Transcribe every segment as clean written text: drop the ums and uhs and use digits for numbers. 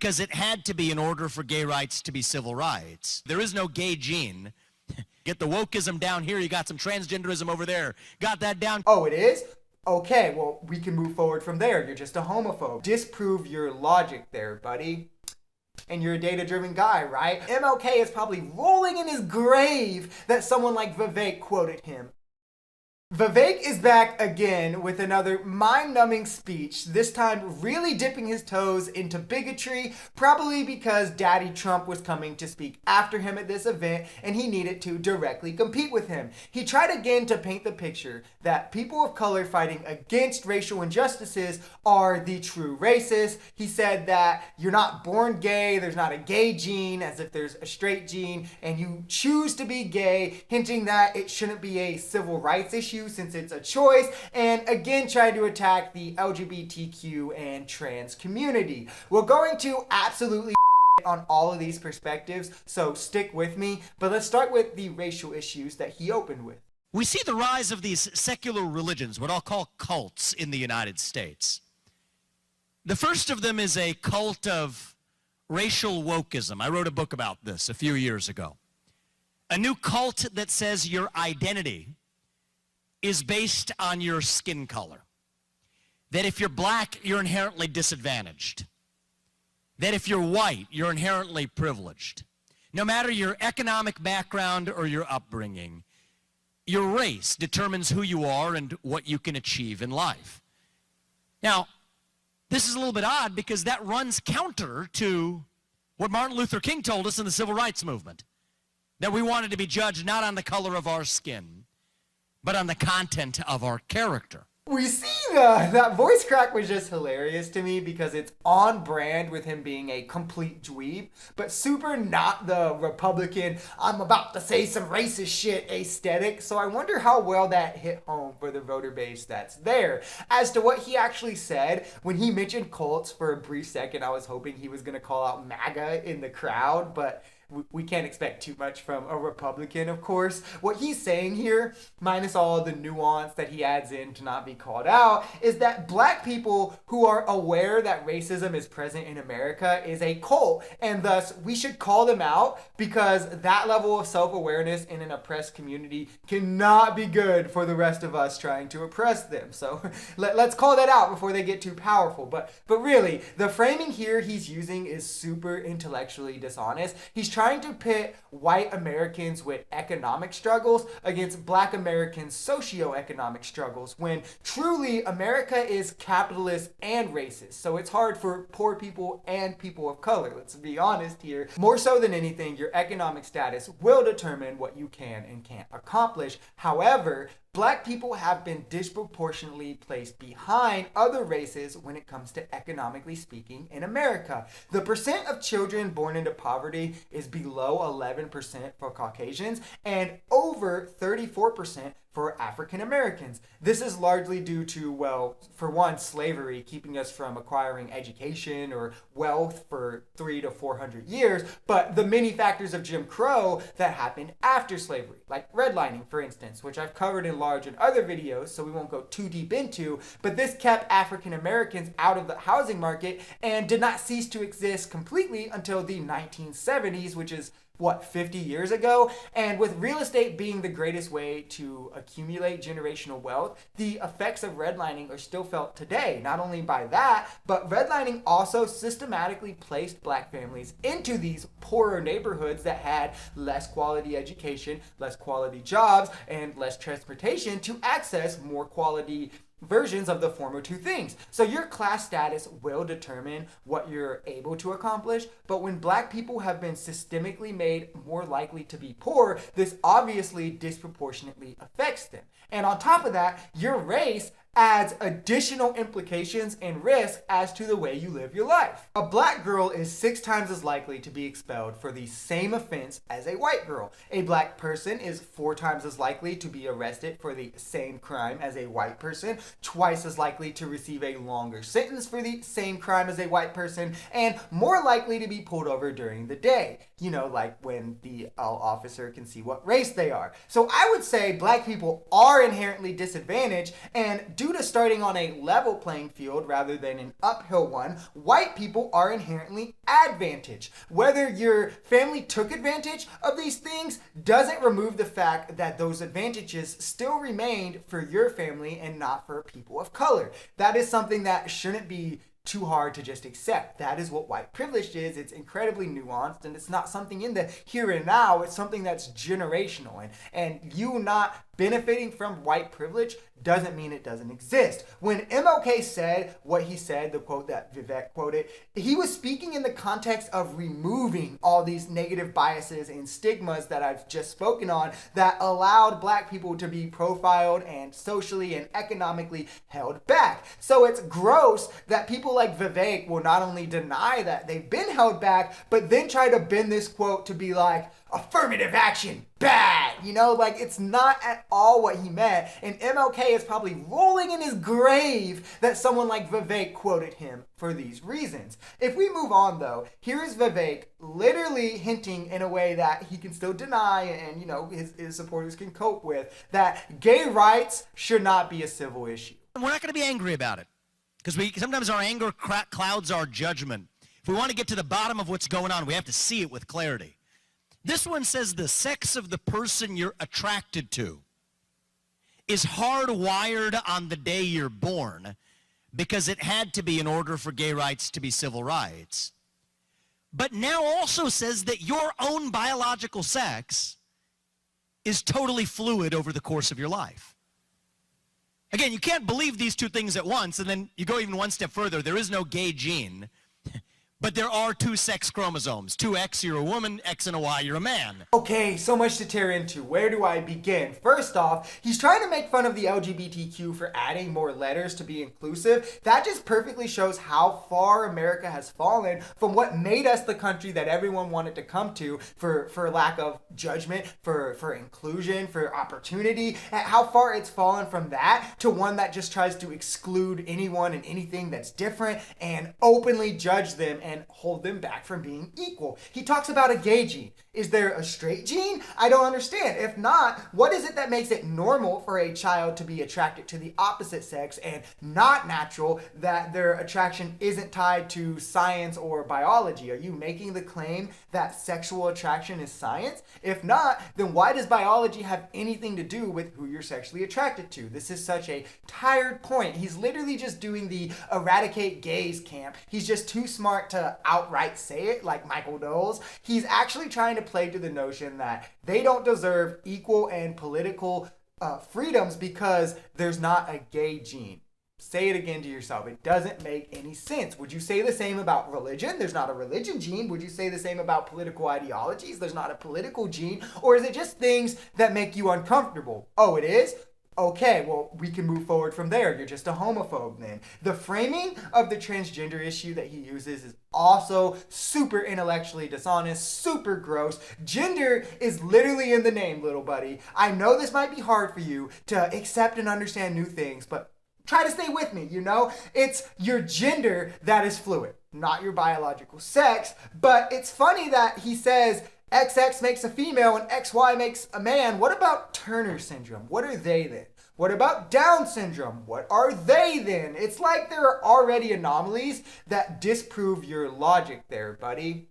because it had to be in order for gay rights to be civil rights. There is no gay gene. Get the wokeism down here, you got some transgenderism over there. Got that down. Oh, it is? Okay, well, we can move forward from there. You're just a homophobe. Disprove your logic there, buddy. And you're a data-driven guy, right? MLK is probably rolling in his grave that someone like Vivek quoted him. Vivek is back again with another mind-numbing speech, this time really dipping his toes into bigotry, probably because Daddy Trump was coming to speak after him at this event and he needed to directly compete with him. He tried again to paint the picture that people of color fighting against racial injustices are the true racists. He said that you're not born gay, there's not a gay gene, as if there's a straight gene, and you choose to be gay, hinting that it shouldn't be a civil rights issue since it's a choice, and again tried to attack the LGBTQ and trans community. We're going to absolutely on all of these perspectives, so stick with me, but let's start with the racial issues that he opened with. We see the rise of these secular religions, what I'll call cults, in the United States. The first of them is a cult of racial wokeism. I wrote a book about this a few years ago. A new cult that says your identity is based on your skin color. That if you're black, you're inherently disadvantaged. That if you're white, you're inherently privileged. No matter your economic background or your upbringing, your race determines who you are and what you can achieve in life. Now, this is a little bit odd because that runs counter to what Martin Luther King told us in the Civil Rights Movement. That we wanted to be judged not on the color of our skin, but on the content of our character. We see that voice crack was just hilarious to me because it's on brand with him being a complete dweeb, but super not the Republican, I'm about to say some racist shit aesthetic. So I wonder how well that hit home for the voter base that's there. As to what he actually said, when he mentioned cults for a brief second, I was hoping he was going to call out MAGA in the crowd, but we can't expect too much from a Republican, of course. What he's saying here, minus all the nuance that he adds in to not be called out, is that black people who are aware that racism is present in America is a cult, and thus we should call them out because that level of self-awareness in an oppressed community cannot be good for the rest of us trying to oppress them. So let's call that out before they get too powerful. But really, the framing here he's using is super intellectually dishonest. He's trying to pit white Americans with economic struggles against black Americans' socioeconomic struggles, when truly America is capitalist and racist. So it's hard for poor people and people of color. Let's be honest here. More so than anything, your economic status will determine what you can and can't accomplish. However, black people have been disproportionately placed behind other races when it comes to economically speaking in America. The percent of children born into poverty is below 11% for Caucasians and over 34% for African Americans. This is largely due to, well, for one, slavery keeping us from acquiring education or wealth for 300 to 400 years, but the many factors of Jim Crow that happened after slavery, like redlining, for instance, which I've covered in large in other videos, so we won't go too deep into, but this kept African Americans out of the housing market and did not cease to exist completely until the 1970s, which is 50 years ago? And with real estate being the greatest way to accumulate generational wealth, the effects of redlining are still felt today. Not only by that, but redlining also systematically placed black families into these poorer neighborhoods that had less quality education, less quality jobs, and less transportation to access more quality versions of the former two things. So your class status will determine what you're able to accomplish, but when black people have been systemically made more likely to be poor, this obviously disproportionately affects them. And on top of that, your race adds additional implications and risk as to the way you live your life. A black girl is 6 times as likely to be expelled for the same offense as a white girl. A black person is 4 times as likely to be arrested for the same crime as a white person, twice as likely to receive a longer sentence for the same crime as a white person, and more likely to be pulled over during the day. You know, like when the officer can see what race they are. So I would say black people are inherently disadvantaged and due to starting on a level playing field rather than an uphill one, white people are inherently advantaged. Whether your family took advantage of these things doesn't remove the fact that those advantages still remained for your family and not for people of color. That is something that shouldn't be too hard to just accept. That is what white privilege is. It's incredibly nuanced, and it's not something in the here and now. It's something that's generational, and you not benefiting from white privilege doesn't mean it doesn't exist. When MLK said what he said, the quote that Vivek quoted, he was speaking in the context of removing all these negative biases and stigmas that I've just spoken on that allowed black people to be profiled and socially and economically held back. So it's gross that people like Vivek will not only deny that they've been held back, but then try to bend this quote to be like, affirmative action, bad, like it's not at all what he meant. And MLK is probably rolling in his grave that someone like Vivek quoted him for these reasons. If we move on though, here is Vivek literally hinting in a way that he can still deny and his supporters can cope with, that gay rights should not be a civil issue. We're not going to be angry about it because sometimes our anger clouds our judgment. If we want to get to the bottom of what's going on, we have to see it with clarity. This one says the sex of the person you're attracted to is hardwired on the day you're born because it had to be in order for gay rights to be civil rights. But now also says that your own biological sex is totally fluid over the course of your life. Again, you can't believe these two things at once, and then you go even one step further. There is no gay gene. But there are two sex chromosomes. 2X, you're a woman. X and a Y, you're a man. Okay, so much to tear into. Where do I begin? First off, he's trying to make fun of the LGBTQ for adding more letters to be inclusive. That just perfectly shows how far America has fallen from what made us the country that everyone wanted to come to for lack of judgment, for inclusion, for opportunity. And how far it's fallen from that to one that just tries to exclude anyone and anything that's different and openly judge them and hold them back from being equal. He talks about a gay gene. Is there a straight gene? I don't understand. If not, what is it that makes it normal for a child to be attracted to the opposite sex and not natural that their attraction isn't tied to science or biology? Are you making the claim that sexual attraction is science? If not, then why does biology have anything to do with who you're sexually attracted to? This is such a tired point. He's literally just doing the eradicate gays camp. He's just too smart to outright say it like Michael Knowles. He's actually trying to play to the notion that they don't deserve equal and political freedoms because there's not a gay gene. Say it again to yourself. It doesn't make any sense. Would you say the same about religion? There's not a religion gene. Would you say the same about political ideologies? There's not a political gene. Or is it just things that make you uncomfortable? Oh, it is? Okay, well, we can move forward from there. You're just a homophobe then. The framing of the transgender issue that he uses is also super intellectually dishonest, super gross. Gender is literally in the name, little buddy. I know this might be hard for you to accept and understand new things, but try to stay with me, It's your gender that is fluid, not your biological sex. But it's funny that he says XX makes a female and XY makes a man. What about Turner syndrome? What are they then? What about Down syndrome? What are they then? It's like there are already anomalies that disprove your logic there, buddy.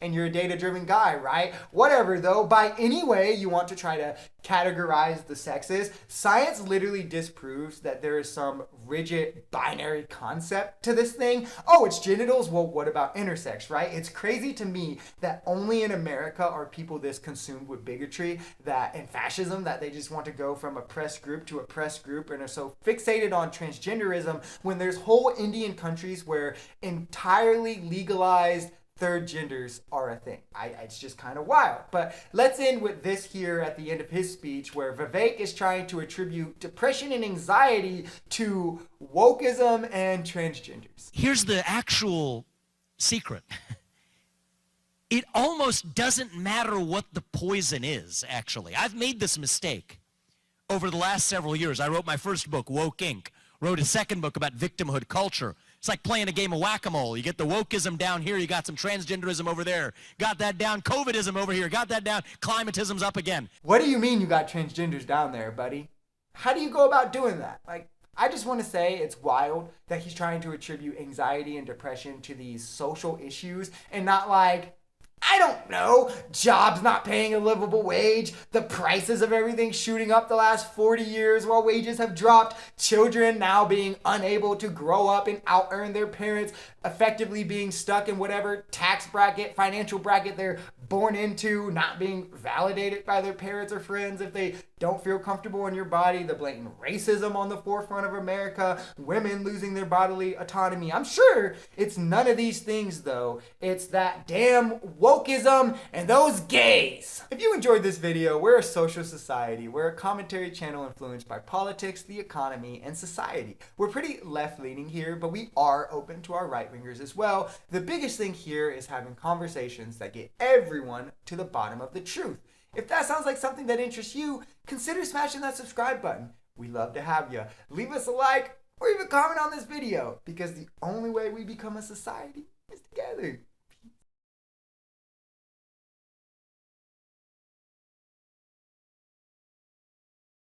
And you're a data-driven guy, right? Whatever, though, by any way you want to try to categorize the sexes, science literally disproves that there is some rigid binary concept to this thing. Oh, it's genitals? Well, what about intersex, right? It's crazy to me that only in America are people this consumed with bigotry and fascism that they just want to go from oppressed group to oppressed group and are so fixated on transgenderism when there's whole Indian countries where entirely legalized third genders are a thing. It's just kind of wild. But let's end with this here at the end of his speech where Vivek is trying to attribute depression and anxiety to wokeism and transgenders. Here's the actual secret. It almost doesn't matter what the poison is, actually. I've made this mistake over the last several years. I wrote my first book, Woke Inc., wrote a second book about victimhood culture. It's like playing a game of whack-a-mole. You get the wokeism down here, you got some transgenderism over there, got that down, COVIDism over here, got that down, climatism's up again. What do you mean you got transgenders down there, buddy? How do you go about doing that? Like, I just want to say it's wild that he's trying to attribute anxiety and depression to these social issues and not like, I don't know, jobs not paying a livable wage, the prices of everything shooting up the last 40 years while wages have dropped, children now being unable to grow up and out-earn their parents, effectively being stuck in whatever tax bracket, financial bracket they're born into, not being validated by their parents or friends if they don't feel comfortable in your body, the blatant racism on the forefront of America, women losing their bodily autonomy. I'm sure it's none of these things though. It's that damn wokeism and those gays. If you enjoyed this video, we're a social society. We're a commentary channel influenced by politics, the economy, and society. We're pretty left-leaning here, but we are open to our right-wingers as well. The biggest thing here is having conversations that get everyone to the bottom of the truth. If that sounds like something that interests you, consider smashing that subscribe button. We love to have you. Leave us a like or even comment on this video because the only way we become a society is together.